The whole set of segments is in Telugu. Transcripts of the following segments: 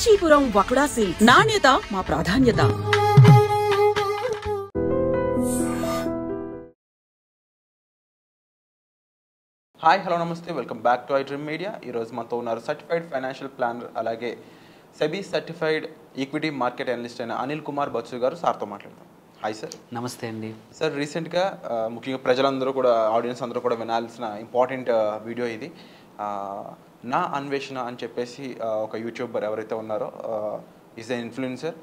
కాంచీపురం వకుడా సిల్క్స్. నాణ్యత మా ప్రాధాన్యత. హాయ్ హలో నమస్తే, welcome back to iDream media. ఈరోజు మనతో ఉన్నారు సర్టిఫైడ్ ఫైనాన్షియల్ ప్లానర్ అలాగే SEBI certified equity market analyst అయిన అనిల్ కుమార్ బత్సు గారు. సార్తో మాట్లాడతాం. Hi sir. నమస్తే అండి. సార్, రీసెంట్గా ముఖ్యంగా ప్రజలందరూ కూడా, ఆడియన్స్ అందరూ కూడా వినాల్సిన ఇంపార్టెంట్ వీడియో ఇది. నా అన్వేషణ అని చెప్పేసి ఒక యూట్యూబర్ ఎవరైతే ఉన్నారో, ఈజ్ ఎ ఇన్ఫ్లుయెన్సర్.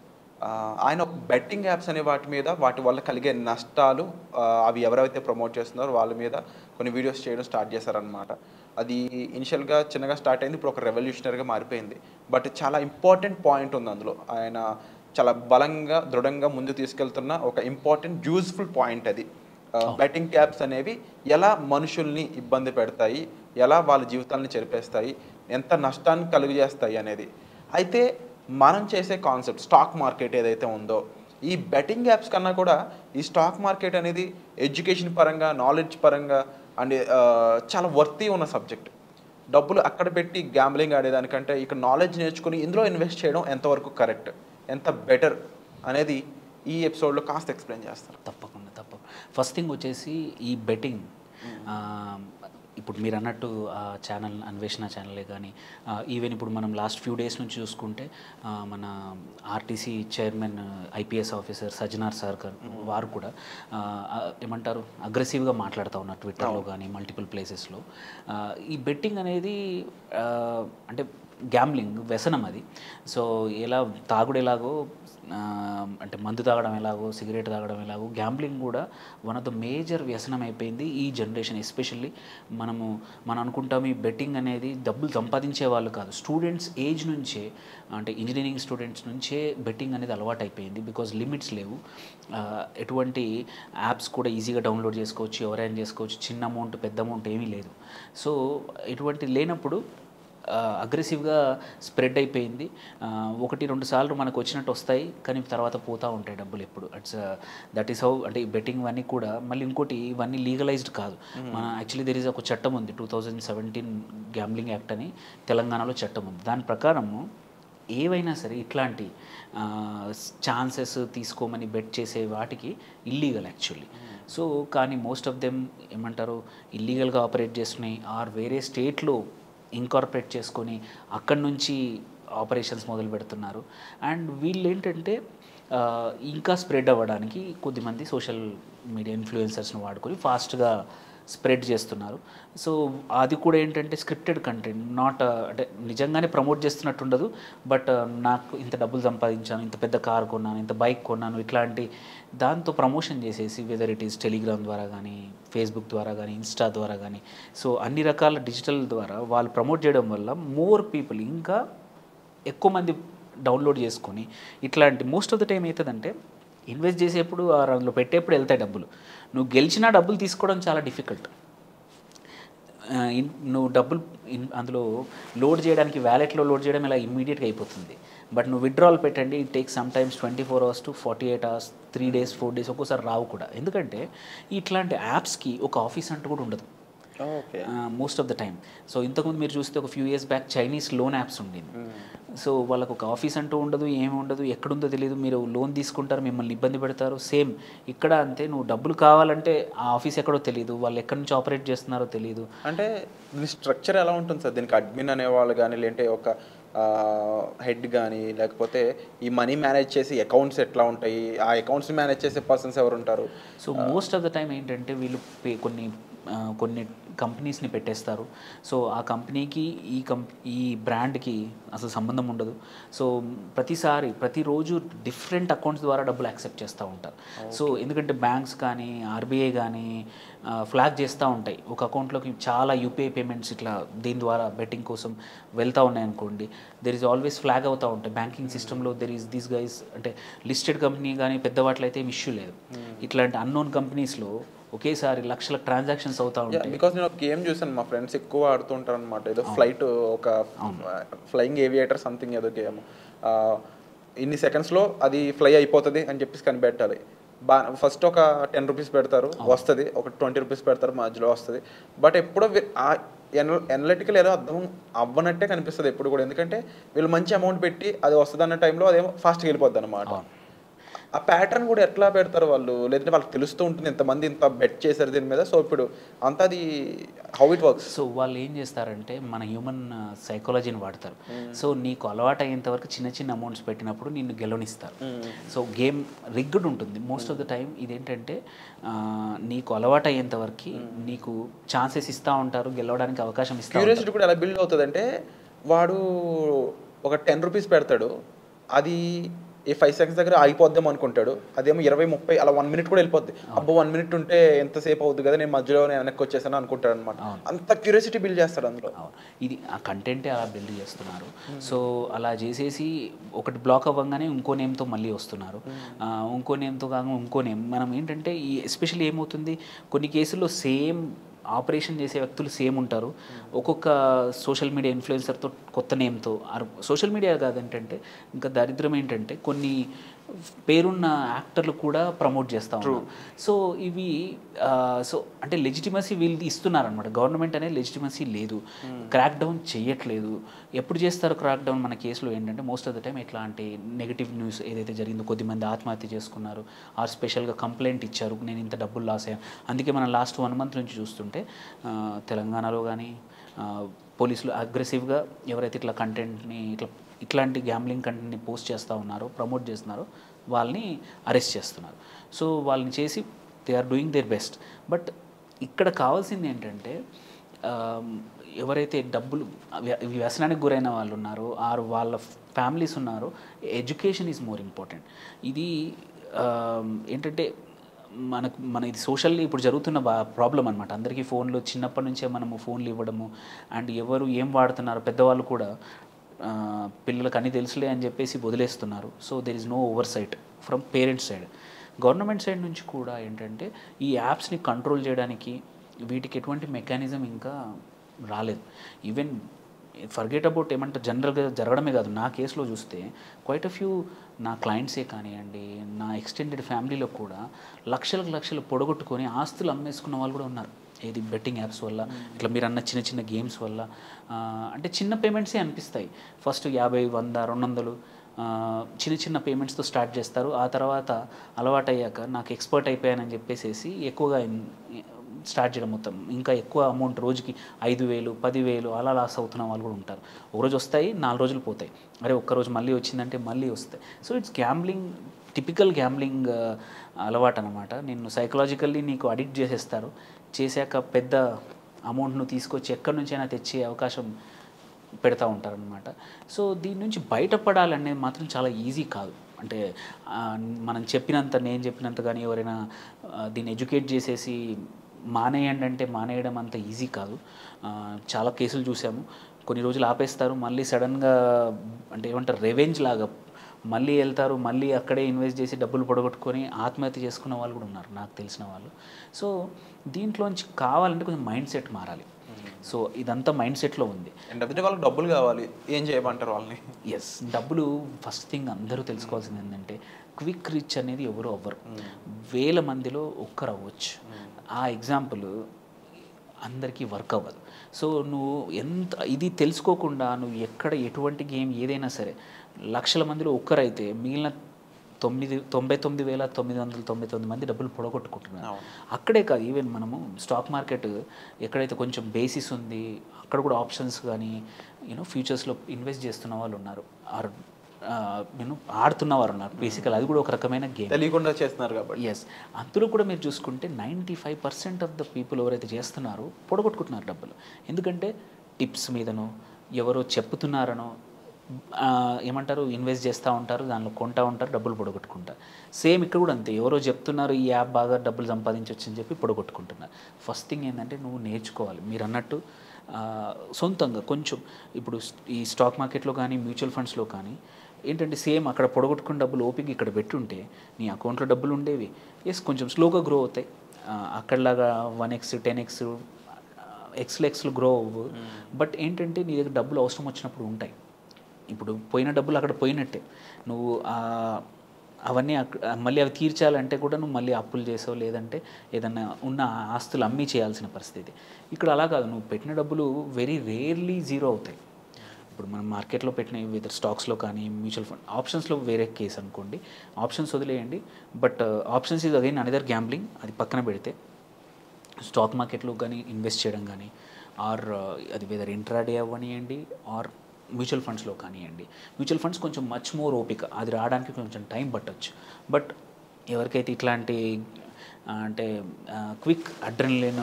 ఆయన బెట్టింగ్ యాప్స్ అనే వాటి వల్ల కలిగే నష్టాలు, అవి ఎవరైతే ప్రమోట్ చేస్తున్నారో వాళ్ళ మీద కొన్ని వీడియోస్ చేయడం స్టార్ట్ చేశారనమాట. అది ఇనిషియల్గా చిన్నగా స్టార్ట్ అయింది, ఇప్పుడు ఒక రెవల్యూషనరీగా మారిపోయింది. బట్ చాలా ఇంపార్టెంట్ పాయింట్ ఉంది అందులో. ఆయన చాలా బలంగా దృఢంగా ముందు తీసుకెళ్తున్న ఒక ఇంపార్టెంట్ యూజ్ఫుల్ పాయింట్ అది. బెట్టింగ్ యాప్స్ అనేవి ఎలా మనుషుల్ని ఇబ్బంది పెడతాయి, ఎలా వాళ్ళ జీవితాలను చెరిపేస్తాయి, ఎంత నష్టాన్ని కలుగజేస్తాయి అనేది. అయితే మనం చేసే కాన్సెప్ట్ స్టాక్ మార్కెట్ ఏదైతే ఉందో, ఈ బెట్టింగ్ యాప్స్ కన్నా కూడా ఈ స్టాక్ మార్కెట్ అనేది ఎడ్యుకేషన్ పరంగా, నాలెడ్జ్ పరంగా అండ్ చాలా వర్తీ ఉన్న సబ్జెక్ట్. డబ్బులు అక్కడ పెట్టి గ్యాంబ్లింగ్ ఆడేదానికంటే ఇక్కడ నాలెడ్జ్ నేర్చుకుని ఇందులో ఇన్వెస్ట్ చేయడం ఎంతవరకు కరెక్ట్, ఎంత బెటర్ అనేది ఈ ఎపిసోడ్లో కాస్త ఎక్స్ప్లెయిన్ చేస్తారు. తప్పకుండా. ఫస్ట్ థింగ్ వచ్చేసి ఈ బెట్టింగ్, ఇప్పుడు మీరు అన్నట్టు ఛానల్ అన్వేషణ ఛానలే కానీ, ఈవెన్ ఇప్పుడు మనం లాస్ట్ ఫ్యూ డేస్ నుంచి చూసుకుంటే మన RTC chairman IPS officer Sajjanar sir వారు కూడా ఏమంటారు అగ్రెసివ్గా మాట్లాడుతూ ఉన్నారు ట్విట్టర్లో కానీ మల్టిపుల్ ప్లేసెస్లో. ఈ బెట్టింగ్ అనేది అంటే గ్యాంబ్లింగ్ వ్యసనం అది. సో ఎలా తాగుడు ఎలాగో, అంటే మందు తాగడం ఎలాగో, సిగరెట్ తాగడం ఎలాగో, గ్యాంబ్లింగ్ కూడా వన్ ఆఫ్ ద మేజర్ వ్యసనం అయిపోయింది ఈ జనరేషన్. ఎస్పెషల్లీ మనం అనుకుంటాం ఈ బెట్టింగ్ అనేది డబ్బులు సంపాదించే వాళ్ళు కాదు, స్టూడెంట్స్ ఏజ్ నుంచే, అంటే ఇంజనీరింగ్ స్టూడెంట్స్ నుంచే బెట్టింగ్ అనేది అలవాటు అయిపోయింది. బికాజ్ లిమిట్స్ లేవు, ఎటువంటి యాప్స్ కూడా ఈజీగా డౌన్లోడ్ చేసుకోవచ్చు, ఎవరైనా చేసుకోవచ్చు, చిన్న అమౌంట్ పెద్ద అమౌంట్ ఏమీ లేదు. సో ఎటువంటి లేనప్పుడు అగ్రెసివ్గా స్ప్రెడ్ అయిపోయింది. 1-2 సార్లు మనకు వచ్చినట్టు వస్తాయి, కానీ తర్వాత పోతూ ఉంటాయి డబ్బులు ఎప్పుడు. That is how. అంటే ఈ బెట్టింగ్ ఇవన్నీ కూడా మళ్ళీ ఇంకోటి, ఇవన్నీ లీగలైజ్డ్ కాదు. మన యాక్చువల్లీ దెర్ ఈజ్ ఒక చట్టం ఉంది, 2017 గ్యాంబ్లింగ్ యాక్ట్ అని తెలంగాణలో చట్టం ఉంది. దాని ప్రకారము ఏవైనా సరే ఇట్లాంటి ఛాన్సెస్ తీసుకోమని బెట్ చేసే వాటికి ఇల్లీగల్ యాక్చువల్లీ. సో కానీ మోస్ట్ ఆఫ్ దెమ్ ఏమంటారు, ఇల్లీగల్గా ఆపరేట్ చేస్తున్నాయి ఆర్ వేరే స్టేట్లో ఇన్కార్పొరేట్ చేసుకొని అక్కడి నుంచి ఆపరేషన్స్ మొదలు పెడుతున్నారు. అండ్ వీళ్ళు ఏంటంటే ఇంకా స్ప్రెడ్ అవ్వడానికి కొద్దిమంది సోషల్ మీడియా ఇన్ఫ్లుయెన్సర్స్ని వాడుకొని ఫాస్ట్గా స్ప్రెడ్ చేస్తున్నారు. సో అది కూడా ఏంటంటే స్క్రిప్టెడ్ కంటెంట్, నాట్ అంటే నిజంగానే ప్రమోట్ చేస్తున్నట్టు ఉండదు. బట్ నాకు ఇంత డబ్బులు సంపాదించాను, ఇంత పెద్ద కార్ కొన్నాను, ఇంత బైక్ కొన్నాను, ఇట్లాంటి దాంతో ప్రమోషన్ చేసేసి, వెదర్ ఇట్ ఈస్ టెలిగ్రామ్ ద్వారా కానీ, ఫేస్బుక్ ద్వారా కానీ, ఇన్స్టా ద్వారా కానీ, సో అన్ని రకాల డిజిటల్ ద్వారా వాళ్ళు ప్రమోట్ చేయడం వల్ల మోర్ పీపుల్, ఇంకా ఎక్కువ మంది డౌన్లోడ్ చేసుకొని ఇట్లాంటి మోస్ట్ ఆఫ్ ద టైం అవుతుందంటే ఇన్వెస్ట్ చేసేప్పుడు అందులో పెట్టేప్పుడు వెళ్తాయి డబ్బులు. నువ్వు గెలిచినా డబ్బులు తీసుకోవడం చాలా డిఫికల్ట్. నువ్వు డబ్బులు అందులో లోడ్ చేయడానికి, వ్యాలెట్లో లోడ్ చేయడం ఇలా ఇమ్మీడియట్గా అయిపోతుంది. బట్ నువ్వు విత్డ్రాల్ పెట్టండి, it takes some times 24 hours to 48 hours, 3 days 4 days, ఒక్కోసారి రావు కూడా. ఎందుకంటే ఇట్లాంటి యాప్స్కి ఒక ఆఫీస్ అంటూ కూడా ఉండదు most of the time. So ఇంతకుముందు మీరు చూస్తే ఒక few years back Chinese loan apps ఉండేది. సో వాళ్ళకు ఒక ఆఫీస్ అంటూ ఉండదు, ఏమి ఉండదు, ఎక్కడుందో తెలియదు. మీరు లోన్ తీసుకుంటారు, మిమ్మల్ని ఇబ్బంది పెడతారు. సేమ్ ఇక్కడ అంతే, నువ్వు డబ్బులు కావాలంటే ఆ ఆఫీస్ ఎక్కడో తెలియదు, వాళ్ళు ఎక్కడి నుంచి ఆపరేట్ చేస్తున్నారో తెలియదు. అంటే దీని స్ట్రక్చర్ ఎలా ఉంటుంది సార్? దీనికి అడ్మిన్ అనేవాళ్ళు కానీ, లేదంటే ఒక హెడ్ కానీ, లేకపోతే ఈ మనీ మేనేజ్ చేసి అకౌంట్స్ ఎట్లా ఉంటాయి, ఆ అకౌంట్స్ మేనేజ్ చేసే పర్సన్స్ ఎవరు ఉంటారు? So most of the time ఏంటంటే వీళ్ళు కొన్ని కంపెనీస్ని పెట్టేస్తారు. సో ఆ కంపెనీకి ఈ బ్రాండ్కి అసలు సంబంధం ఉండదు. సో ప్రతిరోజు డిఫరెంట్ అకౌంట్స్ ద్వారా డబ్బులు యాక్సెప్ట్ చేస్తూ ఉంటారు. సో ఎందుకంటే బ్యాంక్స్ కానీ, ఆర్బీఐ కానీ ఫ్లాగ్ చేస్తూ ఉంటాయి, ఒక అకౌంట్లోకి చాలా యూపీఐ పేమెంట్స్ ఇట్లా దీని ద్వారా బెట్టింగ్ కోసం వెళ్తూ ఉన్నాయనుకోండి, దెర్ ఈజ్ ఆల్వేస్ ఫ్లాగ్ అవుతూ ఉంటాయి బ్యాంకింగ్ సిస్టంలో. దెర్ ఈజ్ దీస్ గైస్, అంటే లిస్టెడ్ కంపెనీ కానీ పెద్ద వాటిలో అయితే ఏం ఇష్యూ లేదు. ఇట్లాంటి అన్నోన్ కంపెనీస్లో ఒకేసారి లక్షల ట్రాన్సాక్షన్స్ అవుతా ఉంటాయి. బికాస్ నేను ఒక గేమ్ చూసాను, మా ఫ్రెండ్స్ ఎక్కువ ఆడుతుంటారు అనమాట. ఏదో ఫ్లైట్, ఒక ఫ్లయింగ్ ఏవియేటర్ సంథింగ్ ఏదో గేమ్. ఇన్ని సెకండ్స్లో అది ఫ్లై అయిపోతుంది అని చెప్పేసి కనిపెట్టాలి. ఫస్ట్ ఒక 10 రూపీస్ పెడతారు, వస్తుంది. ఒక 20 రూపీస్ పెడతారు, మధ్యలో వస్తుంది. బట్ ఎప్పుడో ఎనలిటికల్ ఏదో అర్థం అవ్వనట్టే కనిపిస్తుంది ఎప్పుడు కూడా. ఎందుకంటే వీళ్ళు మంచి అమౌంట్ పెట్టి అది వస్తుంది అన్న టైంలో అదేమో ఫాస్ట్గా వెళ్ళిపోద్ది అనమాట. ఆ ప్యాటర్న్ కూడా ఎట్లా పెడతారు వాళ్ళు, లేదంటే వాళ్ళకి తెలుస్తూ ఉంటుంది ఇంతమంది ఇంత బెట్ చేశారు దీని మీద, సో ఇప్పుడు అంతా అది హౌ ఇట్ వర్క్స్. సో వాళ్ళు ఏం చేస్తారంటే మన హ్యూమన్ సైకాలజీని వాడతారు. సో నీకు అలవాటు అయ్యేంత వరకు చిన్న చిన్న అమౌంట్స్ పెట్టినప్పుడు నిన్ను గెలవనిస్తారు. సో గేమ్ రిగ్డ్ ఉంటుంది మోస్ట్ ఆఫ్ ద టైం. ఇదేంటంటే నీకు అలవాటు అయ్యేంత వరకు నీకు ఛాన్సెస్ ఇస్తూ ఉంటారు, గెలవడానికి అవకాశం ఇస్తారు. క్యూరియాసిటీ కూడా ఎలా బిల్డ్ అవుతుంది అంటే వాడు ఒక 10 రూపీస్ పెడతాడు, అది ఈ 5 సెకండ్స్ దగ్గర అయిపోద్దాం అనుకుంటాడు, అదేమో 20-30 అలా 1 మినిట్ కూడా వెళ్ళిపోద్ది. అబ్బో 1 మినిట్ ఉంటే ఎంతసేపు అవుతుంది కదా, నేను మధ్యలో వెనక్కి వచ్చేసాను అనుకుంటాడు అనమాట. అంత క్యూరియాసిటీ బిల్డ్ చేస్తాడు అందులో. ఇది ఆ కంటెంటే అలా బిల్డ్ చేస్తున్నారు. సో అలా చేసేసి ఒకటి బ్లాక్ అవ్వగానే ఇంకో నేమ్తో మళ్ళీ వస్తున్నారు, ఇంకో నేమ్తో కాకుండా ఇంకో నేమ్. మనం ఏంటంటే ఈ ఎస్పెషల్లీ ఏమవుతుంది, కొన్ని కేసుల్లో సేమ్ ఆపరేషన్ చేసే వ్యక్తులు సేమ్ ఉంటారు, ఒక్కొక్క సోషల్ మీడియా ఇన్ఫ్లుయెన్సర్తో కొత్త నేమ్తో. సోషల్ మీడియా కాదంటే ఇంకా దరిద్రం ఏంటంటే కొన్ని పేరున్న యాక్టర్లు కూడా ప్రమోట్ చేస్తూ ఉన్నారు. సో ఇవి సో అంటే లెజిటిమసీ వీళ్ళు ఇస్తున్నారనమాట. గవర్నమెంట్ అనేది లెజిటిమసీ లేదు, క్రాక్ డౌన్ చేయట్లేదు. ఎప్పుడు చేస్తారు క్రాక్ డౌన్? మన కేసులో ఏంటంటే మోస్ట్ ఆఫ్ ద టైం ఎట్లాంటి నెగిటివ్ న్యూస్ ఏదైతే జరిగిందో, కొద్దిమంది ఆత్మహత్య చేసుకున్నారు, ఆర్ స్పెషల్గా కంప్లైంట్ ఇచ్చారు నేను ఇంత డబ్బులు లాస్ అయ్యాను. అందుకే మనం లాస్ట్ 1 మంత్ నుంచి చూస్తుంటే తెలంగాణలో కానీ పోలీసులు అగ్రెసివ్గా ఎవరైతే ఇట్లా కంటెంట్ని ఇట్లాంటి గ్యాంబ్లింగ్ కంటెంట్ని పోస్ట్ చేస్తూ ఉన్నారో, ప్రమోట్ చేస్తున్నారో వాళ్ళని అరెస్ట్ చేస్తున్నారు. సో వాళ్ళని చేసి they are doing their best. But ఇక్కడ కావాల్సింది ఏంటంటే ఎవరైతే డబ్బులు వ్యసనానికి గురైన వాళ్ళు ఉన్నారో ఆరు వాళ్ళ ఫ్యామిలీస్ ఉన్నారో, ఎడ్యుకేషన్ ఈజ్ మోర్ ఇంపార్టెంట్. ఇది ఏంటంటే మన ఇది సోషల్లీ ఇప్పుడు జరుగుతున్న ప్రాబ్లం అనమాట. అందరికీ ఫోన్లు చిన్నప్పటి నుంచే మనము ఫోన్లు ఇవ్వడము, అండ్ ఎవరు ఏం వాడుతున్నారు పెద్దవాళ్ళు కూడా పిల్లలకు అన్నీ తెలుసులే అని చెప్పేసి వదిలేస్తున్నారు. So there is no oversight from parents side. Government side నుంచి కూడా ఏంటంటే ఈ యాప్స్ని కంట్రోల్ చేయడానికి వీటికి ఎటువంటి మెకానిజం ఇంకా రాలేదు. ఈవెన్ ఫర్గెట్ అబౌట్ ఏమంటే జనరల్గా జరగడమే కాదు, నా కేసులో చూస్తే క్వైట్ అ ఫ్యూ నా క్లయింట్సే కానివ్వండి, నా ఎక్స్టెండెడ్ ఫ్యామిలీలో కూడా లక్షలు పొడగొట్టుకొని ఆస్తులు అమ్మేసుకున్న వాళ్ళు కూడా ఉన్నారు. ఏది బెట్టింగ్ యాప్స్ వల్ల, ఇట్లా మీరు అన్న చిన్న చిన్న గేమ్స్ వల్ల. అంటే చిన్న పేమెంట్సే అనిపిస్తాయి. ఫస్ట్ 50, 100, 200 చిన్న పేమెంట్స్తో స్టార్ట్ చేస్తారు. ఆ తర్వాత అలవాటు అయ్యాక నాకు ఎక్స్పర్ట్ అయిపోయానని చెప్పేసి ఎక్కువగా స్టార్ట్ చేయడం, మొత్తం ఇంకా ఎక్కువ అమౌంట్ రోజుకి 5,000, 10,000 అలా లాస్ అవుతున్న వాళ్ళు కూడా ఉంటారు. ఒకరోజు వస్తాయి, 4 రోజులు పోతాయి, అరే ఒక్కరోజు మళ్ళీ వచ్చిందంటే మళ్ళీ వస్తాయి. So it's gambling, typical gambling అలవాటు అనమాట. నిన్ను సైకలాజికల్లీ నీకు అడిక్ట్ చేసేస్తారు. చేశాక పెద్ద అమౌంట్ను తీసుకొచ్చి ఎక్కడి నుంచైనా తెచ్చే అవకాశం పెడతా ఉంటారనమాట. సో దీని నుంచి బయటపడాలనేది మాత్రం చాలా ఈజీ కాదు. అంటే మనం నేను చెప్పినంత కానీ ఎవరైనా దీన్ని ఎడ్యుకేట్ చేసేసి మానేయండి అంటే మానేయడం అంత ఈజీ కాదు. చాలా కేసులు చూసాము. కొన్ని రోజులు ఆపేస్తారు, మళ్ళీ సడన్గా అంటే ఏమంటారు రెవెంజ్ లాగా మళ్ళీ వెళ్తారు, మళ్ళీ అక్కడే ఇన్వెస్ట్ చేసి డబ్బులు పొడగొట్టుకొని ఆత్మహత్య చేసుకున్న వాళ్ళు కూడా ఉన్నారు నాకు తెలిసిన వాళ్ళు. సో దీంట్లోంచి కావాలంటే కొంచెం మైండ్ సెట్ మారాలి. సో ఇదంతా మైండ్ సెట్లో ఉంది. వాళ్ళకి డబ్బులు కావాలి, ఏం చేయమంటారు వాళ్ళని? ఎస్, డబ్బులు ఫస్ట్ థింగ్ అందరూ తెలుసుకోవాల్సింది ఏంటంటే క్విక్ రిచ్ అనేది ఎవరు అవ్వరు, 1000 మందిలో ఒక్కరు అవ్వచ్చు. ఆ ఎగ్జాంపుల్ అందరికీ వర్క్ అవ్వదు. సో నువ్వు ఎంత ఇది తెలుసుకోకుండా నువ్వు ఎక్కడ ఎటువంటి గేమ్ ఏదైనా సరే లక్షల మందిలో ఒక్కరైతే మిగిలిన 99,999 మంది డబ్బులు పొడగొట్టుకుంటున్నారు. అక్కడే కాదు, ఈవెన్ మనము స్టాక్ మార్కెట్ ఎక్కడైతే కొంచెం బేసిస్ ఉంది అక్కడ కూడా ఆప్షన్స్ కానీ ఫ్యూచర్స్లో ఇన్వెస్ట్ చేస్తున్న వాళ్ళు ఉన్నారు, ఆడుతున్నవారు ఉన్నారు. బేసికల్ అది కూడా ఒక రకమైన గేమ్, తెలియకుండా చేస్తున్నారు కాబట్టి. ఎస్, అందులో కూడా మీరు చూసుకుంటే 95% ఆఫ్ ద పీపుల్ ఎవరైతే చేస్తున్నారో పొడగొట్టుకుంటున్నారు డబ్బులు. ఎందుకంటే టిప్స్ మీదనో ఎవరో చెప్తున్నారనో ఏమంటారు ఇన్వెస్ట్ చేస్తూ ఉంటారు, దానిలో కొంటూ ఉంటారు, డబ్బులు పొడగొట్టుకుంటారు. సేమ్ ఇక్కడ కూడా అంతే, ఎవరో చెప్తున్నారు ఈ యాప్ బాగా డబ్బులు సంపాదించవచ్చు అని చెప్పి పొడగొట్టుకుంటున్నారు. ఫస్ట్ థింగ్ ఏంటంటే నువ్వు నేర్చుకోవాలి. మీరు అన్నట్టు సొంతంగా కొంచెం ఇప్పుడు ఈ స్టాక్ మార్కెట్లో కానీ మ్యూచువల్ ఫండ్స్లో కానీ ఏంటంటే సేమ్ అక్కడ పొడగొట్టుకున్న డబ్బులు ఓపిక ఇక్కడ పెట్టుంటే నీ అకౌంట్లో డబ్బులు ఉండేవి. ఎస్, కొంచెం స్లోగా గ్రో అవుతాయి. అక్కడలాగా 1x 10x ఎక్స్లు గ్రో అవ్వు. బట్ ఏంటంటే నీ దగ్గర డబ్బులు అవసరం వచ్చినప్పుడు ఉంటాయి. ఇప్పుడు పోయిన డబ్బులు అక్కడ పోయినట్టే. నువ్వు అవన్నీ మళ్ళీ అవి తీర్చాలంటే కూడా నువ్వు మళ్ళీ అప్పులు చేసావు, లేదంటే ఏదన్నా ఉన్న ఆస్తులు అమ్మి చేయాల్సిన పరిస్థితి. ఇక్కడ అలా కాదు, నువ్వు పెట్టిన డబ్బులు వెరీ రేర్లీ జీరో అవుతాయి. ఇప్పుడు మనం మార్కెట్లో పెట్టిన విత్ స్టాక్స్లో కానీ మ్యూచువల్ ఫండ్, ఆప్షన్స్లో వేరే కేసు అనుకోండి, ఆప్షన్స్ వదిలేయండి. But options is again another gambling. అది పక్కన పెడితే స్టాక్ మార్కెట్లో కానీ ఇన్వెస్ట్ చేయడం కానీ, ఆర్ అది వెదర్ ఇంట్రాడే అవ్వనియండి ఆర్ మ్యూచువల్ ఫండ్స్లో కానివ్వండి. మ్యూచువల్ ఫండ్స్ కొంచెం మచ్ మోర్ ఓపిక, అది రావడానికి కొంచెం టైం పట్టచ్చు. బట్ ఎవరికైతే ఇట్లాంటి అంటే క్విక్ అడ్రినలిన్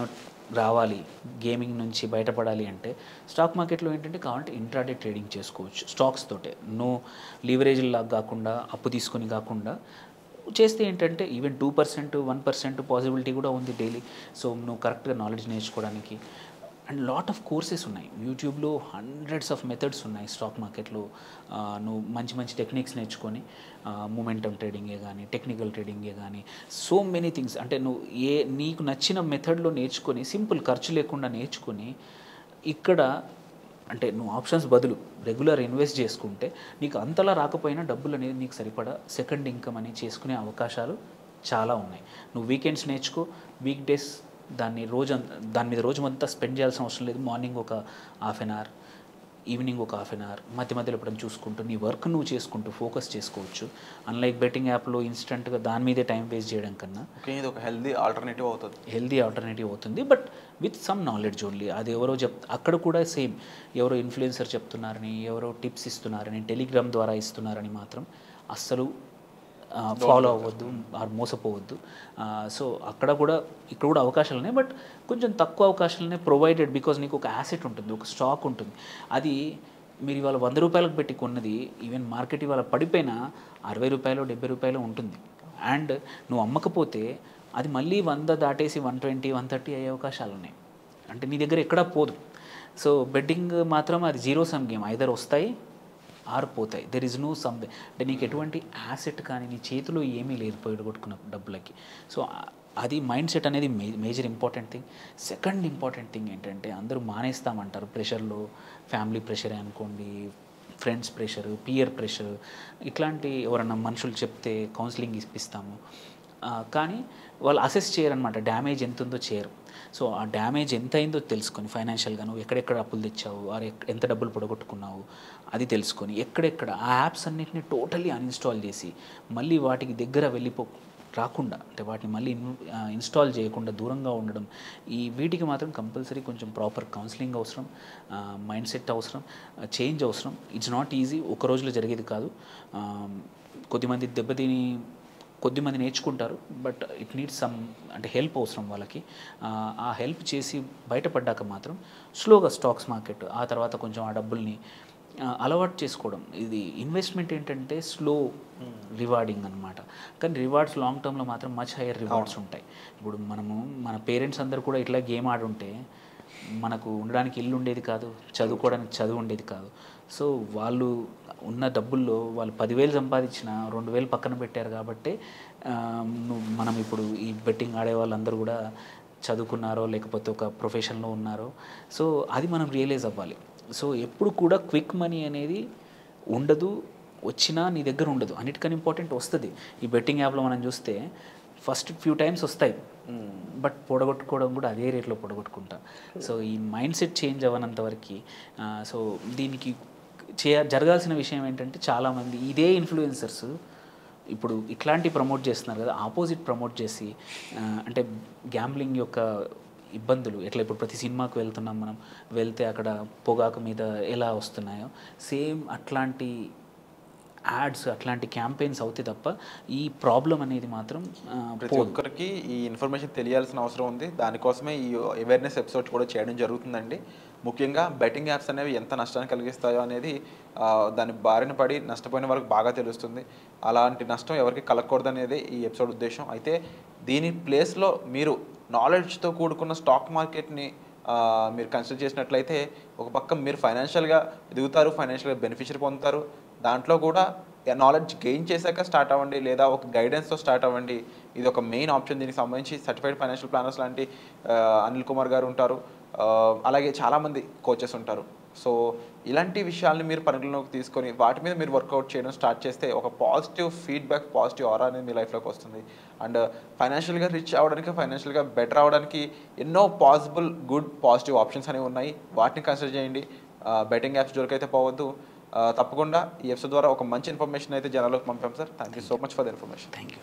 రావాలి, గేమింగ్ నుంచి బయటపడాలి అంటే స్టాక్ మార్కెట్లో ఏంటంటే కావాలంటే ఇంట్రాడే ట్రేడింగ్ చేసుకోవచ్చు స్టాక్స్ తోటే. నో లీవరేజ్ లాగా కాకుండా, అప్పు తీసుకొని కాకుండా చేస్తే ఏంటంటే ఈవెన్ 2%, 1% పాసిబిలిటీ కూడా ఉంది డైలీ. సో నువ్వు కరెక్ట్గా నాలెడ్జ్ నేర్చుకోవడానికి అండ్ లాట్ ఆఫ్ కోర్సెస్ ఉన్నాయి యూట్యూబ్లో, హండ్రెడ్స్ ఆఫ్ మెథడ్స్ ఉన్నాయి స్టాక్ మార్కెట్లో. నువ్వు మంచి మంచి టెక్నిక్స్ నేర్చుకొని మూమెంటమ్ ట్రేడింగే కానీ, టెక్నికల్ ట్రేడింగే కానీ, సో మెనీ థింగ్స్. అంటే నువ్వు నీకు నచ్చిన మెథడ్లో నేర్చుకొని, సింపుల్ ఖర్చు లేకుండా నేర్చుకొని, ఇక్కడ అంటే నువ్వు ఆప్షన్స్ బదులు రెగ్యులర్ ఇన్వెస్ట్ చేసుకుంటే నీకు అంతలా రాకపోయినా డబ్బులు అనేది నీకు సరిపడా సెకండ్ ఇన్కమ్ అనేది చేసుకునే అవకాశాలు చాలా ఉన్నాయి. నువ్వు వీకెండ్స్ నేర్చుకో, వీక్ డేస్ దాని మీద రోజు అంతా స్పెండ్ చేయాల్సిన అవసరం లేదు. మార్నింగ్ ఒక హాఫ్ అన్ అవర్, ఈవినింగ్ ఒక హాఫ్ అన్ అవర్, మధ్యలో ఎప్పుడైనా చూసుకుంటూ నీ వర్క్ నువ్వు చేసుకుంటూ ఫోకస్ చేసుకోవచ్చు. అన్లైక్ బెట్టింగ్ యాప్లో ఇన్స్టెంట్గా దాని మీదే టైం వేస్ట్ చేయడం కన్నా ఇది ఒక హెల్దీ ఆల్టర్నేటివ్ అవుతుంది. But with some knowledge only. అది ఎవరో అక్కడ కూడా సేమ్, ఎవరో ఇన్ఫ్లుయెన్సర్ చెప్తున్నారని, ఎవరో టిప్స్ ఇస్తున్నారని, టెలిగ్రామ్ ద్వారా ఇస్తున్నారని మాత్రం అస్సలు ఫాలో అవ్వద్దు ఆర్ మోసపోవద్దు. సో ఇక్కడ కూడా అవకాశాలు ఉన్నాయి, బట్ కొంచెం తక్కువ అవకాశాలనే ప్రొవైడెడ్. బికాజ్ నీకు ఒక యాసెట్ ఉంటుంది, ఒక స్టాక్ ఉంటుంది. అది మీరు ఇవాళ 100 రూపాయలకు పెట్టి కొన్నది ఈవెన్ మార్కెట్ ఇవాళ పడిపోయినా 60 రూపాయలు 70 రూపాయలు ఉంటుంది. అండ్ నువ్వు అమ్మకపోతే అది మళ్ళీ 100 దాటేసి 120, 130 అయ్యే అవకాశాలు ఉన్నాయి. అంటే నీ దగ్గర ఎక్కడా పోదు. సో బెట్టింగ్ మాత్రం అది జీరో సమ్ గేమ్, ఐదర్ వస్తాయి ఆరిపోతాయి. There is no sum. అంటే నీకు ఎటువంటి యాసెట్ కానీ నీ చేతిలో ఏమీ లేదు పోగొట్టుకున్న డబ్బులకి. సో అది మైండ్ సెట్ అనేది major important thing. Second important thing ఏంటంటే అందరూ మానేస్తామంటారు ప్రెషర్లో, ఫ్యామిలీ ప్రెషరే అనుకోండి, ఫ్రెండ్స్ ప్రెషర్, పియర్ ప్రెషర్, ఇట్లాంటి ఎవరన్నా మనుషులు చెప్తే కౌన్సిలింగ్ ఇప్పిస్తాము. కానీ వాళ్ళు అసెస్ చేయరనమాట, డ్యామేజ్ ఎంత ఉందో చేయరు. సో ఆ డ్యామేజ్ ఎంత అయిందో తెలుసుకొని ఫైనాన్షియల్గా నువ్వు ఎక్కడెక్కడ అప్పులు తెచ్చావు, ఎంత డబ్బులు పొడగొట్టుకున్నావు అది తెలుసుకొని ఎక్కడెక్కడ ఆ యాప్స్ అన్నింటినీ టోటలీ అన్ఇన్స్టాల్ చేసి మళ్ళీ వాటికి దగ్గర రాకుండా, అంటే వాటిని మళ్ళీ ఇన్స్టాల్ చేయకుండా దూరంగా ఉండడం, వీటికి మాత్రం కంపల్సరీ కొంచెం ప్రాపర్ కౌన్సిలింగ్ అవసరం, మైండ్ సెట్ అవసరం, చేంజ్ అవసరం. ఇట్స్ నాట్ ఈజీ, ఒక రోజులో జరిగేది కాదు. కొద్దిమంది నేర్చుకుంటారు, బట్ ఇట్ నీడ్స్ సమ్ అంటే హెల్ప్ అవసరం వాళ్ళకి. ఆ హెల్ప్ చేసి బయటపడ్డాక మాత్రం స్లోగా స్టాక్స్ మార్కెట్, ఆ తర్వాత కొంచెం ఆ డబ్బుల్ని అలవాటు చేసుకోవడం. ఇది ఇన్వెస్ట్మెంట్ ఏంటంటే స్లో రివార్డింగ్ అనమాట. కానీ రివార్డ్స్ లాంగ్ టర్మ్లో మాత్రం మచ్ హైయర్ రివార్డ్స్ ఉంటాయి. ఇప్పుడు మన పేరెంట్స్ అందరూ కూడా ఇట్లా గేమ్ ఆడుంటే మనకు ఉండడానికి ఇల్లు ఉండేది కాదు, చదువుకోవడానికి చదువు ఉండేది కాదు. సో వాళ్ళు ఉన్న డబ్బుల్లో వాళ్ళు 10,000 సంపాదించిన 2,000 పక్కన పెట్టారు కాబట్టి మనం ఇప్పుడు ఈ బెట్టింగ్ ఆడే వాళ్ళందరూ కూడా చదువుకున్నారో లేకపోతే ఒక ప్రొఫెషన్లో ఉన్నారో. సో అది మనం రియలైజ్ అవ్వాలి. సో ఎప్పుడు కూడా క్విక్ మనీ అనేది ఉండదు, వచ్చినా నీ దగ్గర ఉండదు. అన్నిటికన్నా ఇంపార్టెంట్ వస్తుంది. ఈ బెట్టింగ్ యాప్లో మనం చూస్తే ఫస్ట్ ఫ్యూ టైమ్స్ వస్తాయి, బట్ పొడగొట్టుకోవడం కూడా అదే రేట్లో పొడగొట్టుకుంటా. సో ఈ మైండ్ సెట్ చేంజ్ అవ్వనంత వరకు సో దీనికి జరగాల్సిన విషయం ఏంటంటే చాలామంది ఇదే ఇన్ఫ్లుయెన్సర్స్ ఇప్పుడు ఇట్లాంటి ప్రమోట్ చేస్తున్నారు కదా, ఆపోజిట్ ప్రమోట్ చేసి అంటే గ్యాంబ్లింగ్ యొక్క ఇబ్బందులు ఎట్లా ఇప్పుడు ప్రతి సినిమాకు వెళ్తున్నాం మనం, వెళ్తే అక్కడ పొగాకు మీద ఎలా వస్తున్నాయో సేమ్ అట్లాంటి యాడ్స్, అట్లాంటి క్యాంపెయిన్స్ అవుతాయి తప్ప ఈ ప్రాబ్లం అనేది మాత్రం ప్రతి ఒక్కరికి ఈ ఇన్ఫర్మేషన్ తెలియాల్సిన అవసరం ఉంది. దానికోసమే ఈ అవేర్నెస్ ఎపిసోడ్స్ కూడా చేయడం జరుగుతుందండి. ముఖ్యంగా బెట్టింగ్ యాప్స్ అనేవి ఎంత నష్టాన్ని కలిగిస్తాయో అనేది దాని బారిన పడి నష్టపోయిన వరకు బాగా తెలుస్తుంది. అలాంటి నష్టం ఎవరికి కలగకూడదు అనేది ఈ ఎపిసోడ్ ఉద్దేశం. అయితే దీని ప్లేస్లో మీరు నాలెడ్జ్తో కూడుకున్న స్టాక్ మార్కెట్ని మీరు కన్సిడర్ చేసినట్లయితే ఒక పక్క మీరు ఫైనాన్షియల్గా ఎదుగుతారు, ఫైనాన్షియల్గా బెనిఫిషియరీ పొందుతారు. దాంట్లో కూడా నాలెడ్జ్ గెయిన్ చేశాక స్టార్ట్ అవ్వండి, లేదా ఒక గైడెన్స్తో స్టార్ట్ అవ్వండి. ఇది ఒక మెయిన్ ఆప్షన్. దీనికి సంబంధించి సర్టిఫైడ్ ఫైనాన్షియల్ ప్లానర్స్ లాంటి అనిల్ కుమార్ గారు ఉంటారు, అలాగే చాలామంది కోచెస్ ఉంటారు. సో ఇలాంటి విషయాల్ని మీరు పరిగణలోకి తీసుకొని వాటి మీద మీరు వర్కౌట్ చేయడం స్టార్ట్ చేస్తే ఒక పాజిటివ్ ఫీడ్బ్యాక్, పాజిటివ్ ఆరా అనేది మీ లైఫ్లోకి వస్తుంది. అండ్ ఫైనాన్షియల్గా రిచ్ అవ్వడానికి, ఫైనాన్షియల్గా బెటర్ అవ్వడానికి ఎన్నో పాసిబుల్ గుడ్ పాజిటివ్ ఆప్షన్స్ అనేవి ఉన్నాయి. వాటిని కన్సిడర్ చేయండి. బెట్టింగ్ యాప్స్ జోలికైతే పోవద్దు. తప్పకుండా ఈ ఎపిసోడ్ ద్వారా ఒక మంచి ఇన్ఫర్మేషన్ అయితే జనాలకు పంపాం sir. Thank you so much for the information. Thank you.